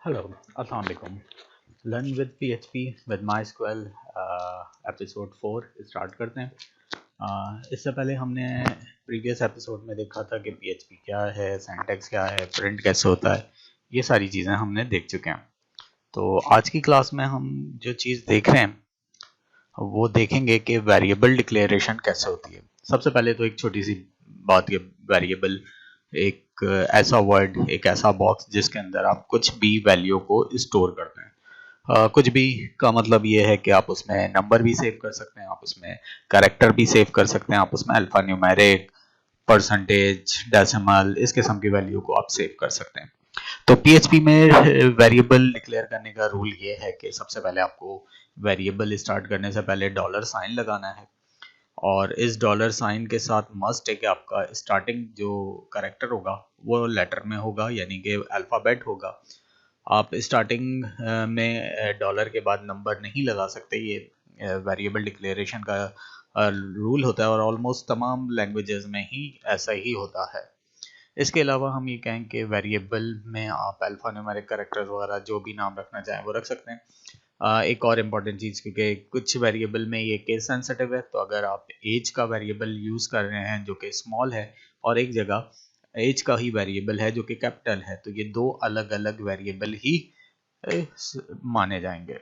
Hello, अस्सलाम वालेकुम। Learn with PHP with MySQL episode 4 start करते हैं। इससे पहले हमने प्रीवियस एपिसोड में देखा था कि PHP क्या है, सिंटैक्स क्या है, प्रिंट कैसे होता है, ये सारी चीज़ें हमने देख चुके हैं। तो आज की क्लास में हम जो चीज़ देख रहे हैं वो देखेंगे कि वेरिएबल डिक्लेरेशन कैसे होती है। सबसे पहले तो एक छोटी सी बात, ये वेरिएबल एक ऐसा वर्ड, एक ऐसा बॉक्स जिसके अंदर आप कुछ भी वैल्यू को स्टोर करते हैं। कुछ भी का मतलब ये है कि आप उसमें नंबर भी सेव कर सकते हैं, आप उसमें कैरेक्टर भी सेव कर सकते हैं, आप उसमें अल्फा न्यूमेरिक, परसेंटेज, डेसिमल, इस किस्म की वैल्यू को आप सेव कर सकते हैं। तो PHP में वेरिएबल डिक्लेयर करने का रूल ये है कि सबसे पहले आपको वेरिएबल स्टार्ट करने से पहले डॉलर साइन लगाना है, और इस डॉलर साइन के साथ मस्ट है कि आपका स्टार्टिंग जो कैरेक्टर होगा वो लेटर में होगा, यानी कि अल्फ़ाबेट होगा। आप स्टार्टिंग में डॉलर के बाद नंबर नहीं लगा सकते, ये वेरिएबल डिक्लेरेशन का रूल होता है और ऑलमोस्ट तमाम लैंग्वेजेस में ही ऐसा ही होता है। इसके अलावा हम ये कहें कि वेरिएबल में आप अल्फ़ा न्यूमेरिक कैरेक्टर्स वगैरह जो भी नाम रखना चाहें वो रख सकते हैं। एक और इम्पॉर्टेंट चीज़, क्योंकि कुछ वेरिएबल में ये केस सेंसिटिव है, तो अगर आप एज का वेरिएबल यूज़ कर रहे हैं जो कि स्मॉल है, और एक जगह एज का ही वेरिएबल है जो कि कैपिटल है, तो ये दो अलग अलग वेरिएबल ही माने जाएंगे।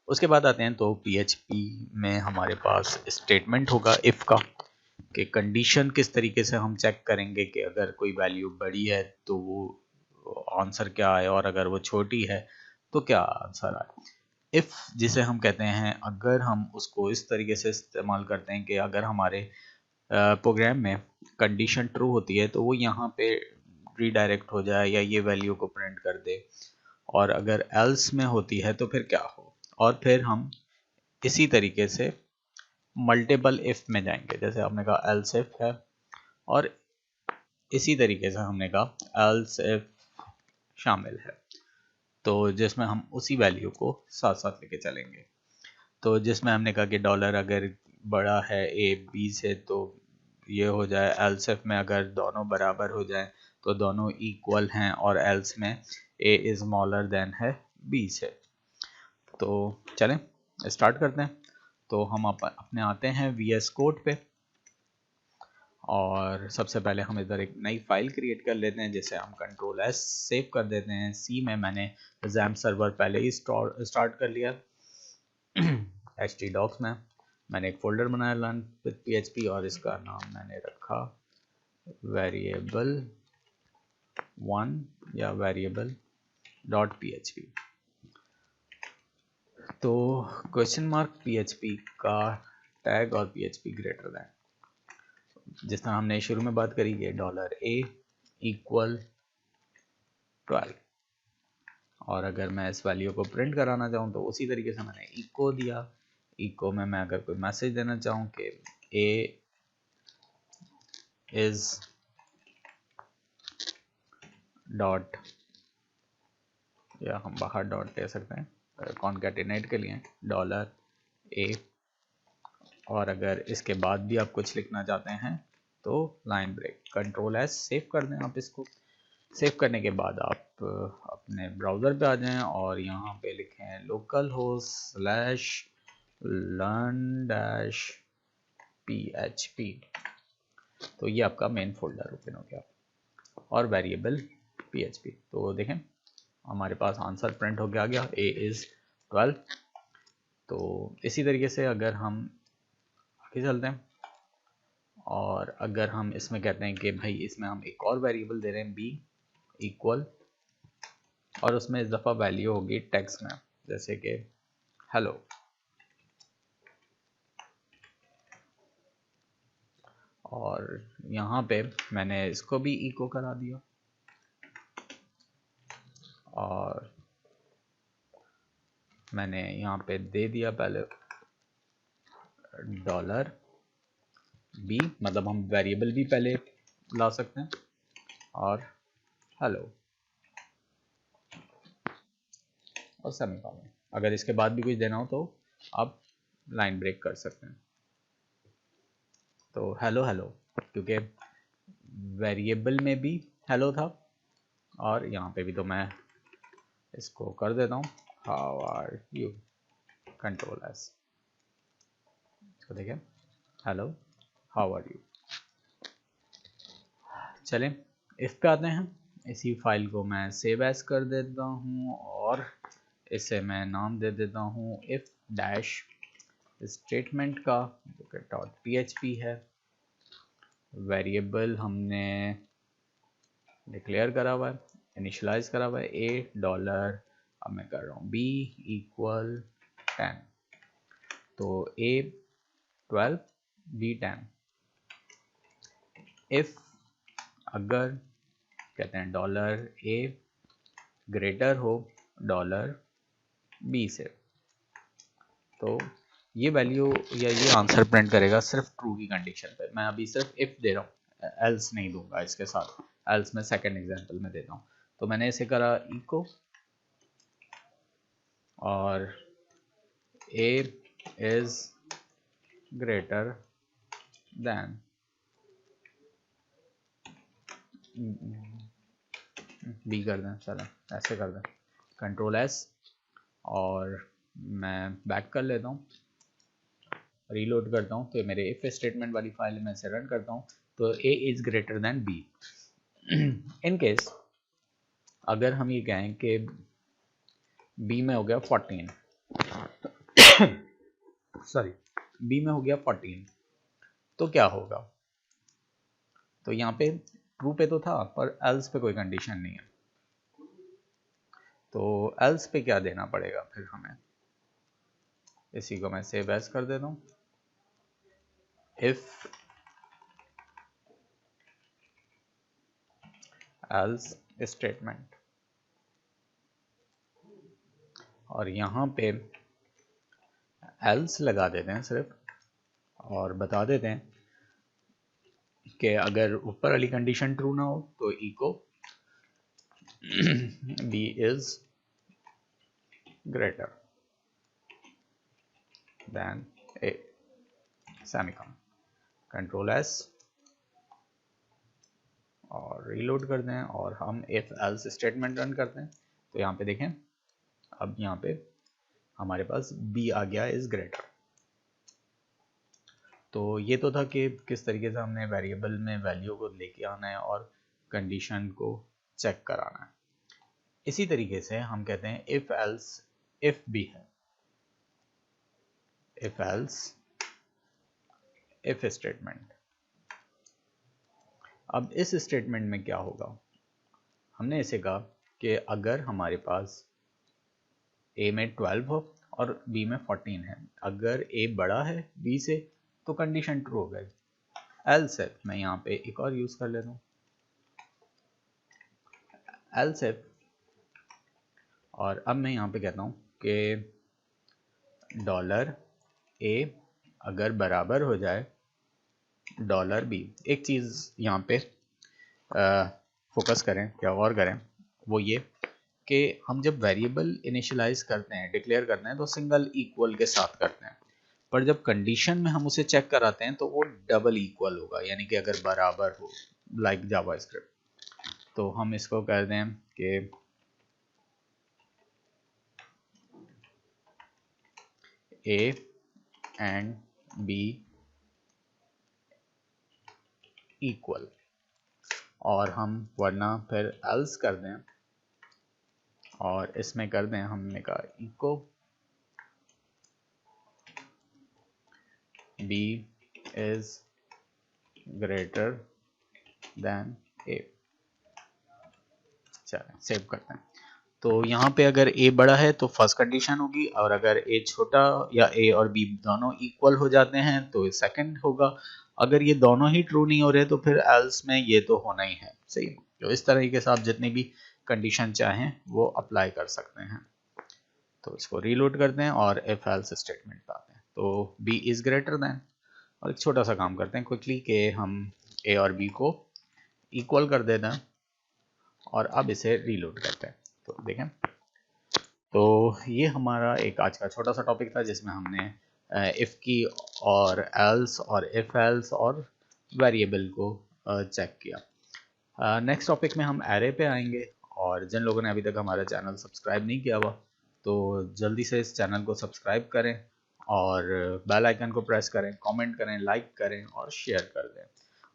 उसके बाद आते हैं तो PHP में हमारे पास स्टेटमेंट होगा इफ़ का, कि कंडीशन किस तरीके से हम चेक करेंगे कि अगर कोई वैल्यू बड़ी है तो वो आंसर क्या आए, और अगर वो छोटी है तो क्या आंसर आए। इफ़ जिसे हम कहते हैं, अगर हम उसको इस तरीके से इस्तेमाल करते हैं कि अगर हमारे प्रोग्राम में कंडीशन ट्रू होती है तो वो यहाँ पे रीडायरेक्ट हो जाए या ये वैल्यू को प्रिंट कर दे, और अगर एल्स में होती है तो फिर क्या हो। और फिर हम इसी तरीके से मल्टीपल इफ में जाएंगे, जैसे आपने कहा एल्स इफ है, और इसी तरीके से हमने कहा एल्स इफ शामिल है, तो जिसमें हम उसी वैल्यू को साथ साथ लेके चलेंगे। तो जिसमें हमने कहा कि डॉलर अगर बड़ा है ए बी से तो ये हो जाए, एल्स इफ में अगर दोनों बराबर हो जाए तो दोनों इक्वल हैं, और एल्स में ए इज स्मॉलर देन है बी से। तो चलें स्टार्ट करते हैं। तो हम अपने आते हैं VS कोड पे, और सबसे पहले हम इधर एक नई फाइल क्रिएट कर लेते हैं, जिसे हम Ctrl+S सेव कर देते हैं। सी में मैंने XAMPP सर्वर पहले ही स्टार्ट कर लिया। htdocs में मैंने एक फोल्डर बनाया लर्न विद PHP, और इसका नाम मैंने रखा वेरिएबल 1 या वेरिएबल डॉट PHP। तो क्वेश्चन मार्क PHP का टैग और PHP ग्रेटर दैन, जिस तरह हमने शुरू में बात करी कि $a इक्वल 12, और अगर मैं इस वैल्यू को प्रिंट कराना चाहूँ तो उसी तरीके से मैंने इको दिया। इको में मैं अगर कोई मैसेज देना चाहूँ कि a इज डॉट, या हम बाहर डॉट दे सकते हैं कॉन्कैटिनेट के लिए $a, और अगर इसके बाद भी आप कुछ लिखना चाहते हैं तो लाइन ब्रेक, Ctrl+S सेव कर दें। आप इसको सेव करने के बाद आप अपने ब्राउज़र पे आ जाएं और यहाँ पे लिखें localhost/learn-php, तो ये आपका मेन फोल्डर ओपन हो गया, और वेरिएबल PHP। तो देखें हमारे पास आंसर प्रिंट हो गया a इज़ 12। तो इसी तरीके से अगर हम आगे चलते हैं, और अगर हम इसमें कहते हैं कि भाई इसमें हम एक और वेरिएबल दे रहे हैं b इक्वल, और उसमें इस दफ़ा वैल्यू होगी टेक्स्ट में, जैसे कि हेलो, और यहाँ पे मैंने इसको भी इको करा दिया, और मैंने यहाँ पे दे दिया पहले $b, मतलब हम वेरिएबल भी पहले ला सकते हैं, और हेलो और सेमीकोलन। अगर इसके बाद भी कुछ देना हो तो आप लाइन ब्रेक कर सकते हैं। तो हेलो हेलो, क्योंकि वेरिएबल में भी हेलो था, और यहाँ पे भी तो मैं इसको कर देता हूँ how are you, control S, इसको देखें हेलो हाउ आर यू। चलें इफ पे आते हैं, इसी फाइल को मैं सेव एज कर देता हूँ और इसे मैं नाम दे देता हूँ इफ डैश स्टेटमेंट का जो कि .php है। वेरिएबल हमने डिक्लेयर करा हुआ है, इनिशियलाइज करा हुआ है ए डॉलर, अब मैं कर रहा हूँ b इक्वल 10, तो a 12 b 10। इफ अगर कहते हैं डॉलर a ग्रेटर हो डॉलर b से, तो ये वैल्यू या ये आंसर प्रिंट करेगा सिर्फ ट्रू की कंडीशन पे। मैं अभी सिर्फ इफ दे रहा हूँ, एल्स नहीं दूंगा इसके साथ, एल्स मैं सेकंड एग्जांपल में देता हूँ। तो मैंने इसे करा इको और a is greater then b कर दें, चलो ऐसे कर दें, कंट्रोल एस, और मैं बैक कर लेता हूँ, रीलोड करता हूँ। तो मेरे इफ स्टेटमेंट वाली फाइल में से रन करता हूँ, तो a is greater then b। In case अगर हम ये कहें कि b में हो गया 14, सॉरी b में हो गया 14, तो क्या होगा? तो यहाँ पे ट्रू पे तो था पर एल्स पे कोई कंडीशन नहीं है, तो एल्स पे क्या देना पड़ेगा फिर हमें? इसी को मैं सेव एज कर देता हूँ, इफ एल्स स्टेटमेंट, और यहाँ पे एल्स लगा देते हैं सिर्फ, और बता देते हैं कि अगर ऊपर वाली कंडीशन ट्रू ना हो तो echo b is greater than a, semicolon, control S और रीलोड करते हैं और हम इफ एल्स स्टेटमेंट रन करते हैं। तो यहाँ पे देखें, अब यहाँ पे हमारे पास b आ गया इज ग्रेटर। तो ये तो था कि किस तरीके से हमने वेरिएबल में वैल्यू को लेके आना है और कंडीशन को चेक कराना है। इसी तरीके से हम कहते हैं इफ एल्स इफ भी है, इफ एल्स इफ स्टेटमेंट। अब इस स्टेटमेंट में क्या होगा? हमने इसे कहा कि अगर हमारे पास a में 12 हो और b में 14 है, अगर a बड़ा है b से तो कंडीशन ट्रू हो गई। एल्स इफ, मैं यहाँ पे एक और यूज कर लेता हूँ, एल्स इफ, और अब मैं यहाँ पे कहता हूँ कि डॉलर a अगर बराबर हो जाए डॉलर b। एक चीज़ यहाँ पे फोकस करें या गौर करें, वो ये कि हम जब वेरिएबल इनिशियलाइज करते हैं, डिक्लेयर करते हैं, तो सिंगल इक्वल के साथ करते हैं, पर जब कंडीशन में हम उसे चेक कराते हैं तो वो डबल इक्वल होगा, यानी कि अगर बराबर हो, लाइक जावास्क्रिप्ट। तो हम इसको कर दें कि a एंड b इक्वल, और हम वरना फिर एल्स कर दें और इसमें कर दें, हमने कहा echo b is greater than a। चलें सेव करते हैं। तो यहाँ पे अगर a बड़ा है तो फर्स्ट कंडीशन होगी, और अगर a छोटा या a और b दोनों इक्वल हो जाते हैं तो सेकंड होगा। अगर ये दोनों ही ट्रू नहीं हो रहे तो फिर एल्स में ये तो होना ही है, सही। तो इस तरीके से आप जितनी भी कंडीशन चाहें वो अप्लाई कर सकते हैं। तो इसको रीलोड करते हैं और इफ एल्स स्टेटमेंट पे आते हैं, तो b इज ग्रेटर देन, और एक छोटा सा काम करते हैं क्विकली कि हम a और b को इक्वल कर देते हैं और अब इसे रीलोड करते हैं। तो देखें, तो ये हमारा एक आज का छोटा सा टॉपिक था जिसमें हमने इफ़ की और एल्स और इफ एल्स और वेरिएबल को चेक किया। नेक्स्ट टॉपिक में हम एरे पे आएंगे और जिन लोगों ने अभी तक हमारा चैनल सब्सक्राइब नहीं किया हुआ तो जल्दी से इस चैनल को सब्सक्राइब करें और बेल आइकन को प्रेस करें, कमेंट करें, लाइक करें और शेयर कर दें।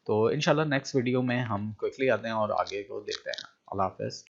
तो इंशाल्लाह नेक्स्ट वीडियो में हम क्विकली आते हैं और आगे को देखते हैं। अल्लाह हाफ़िज़।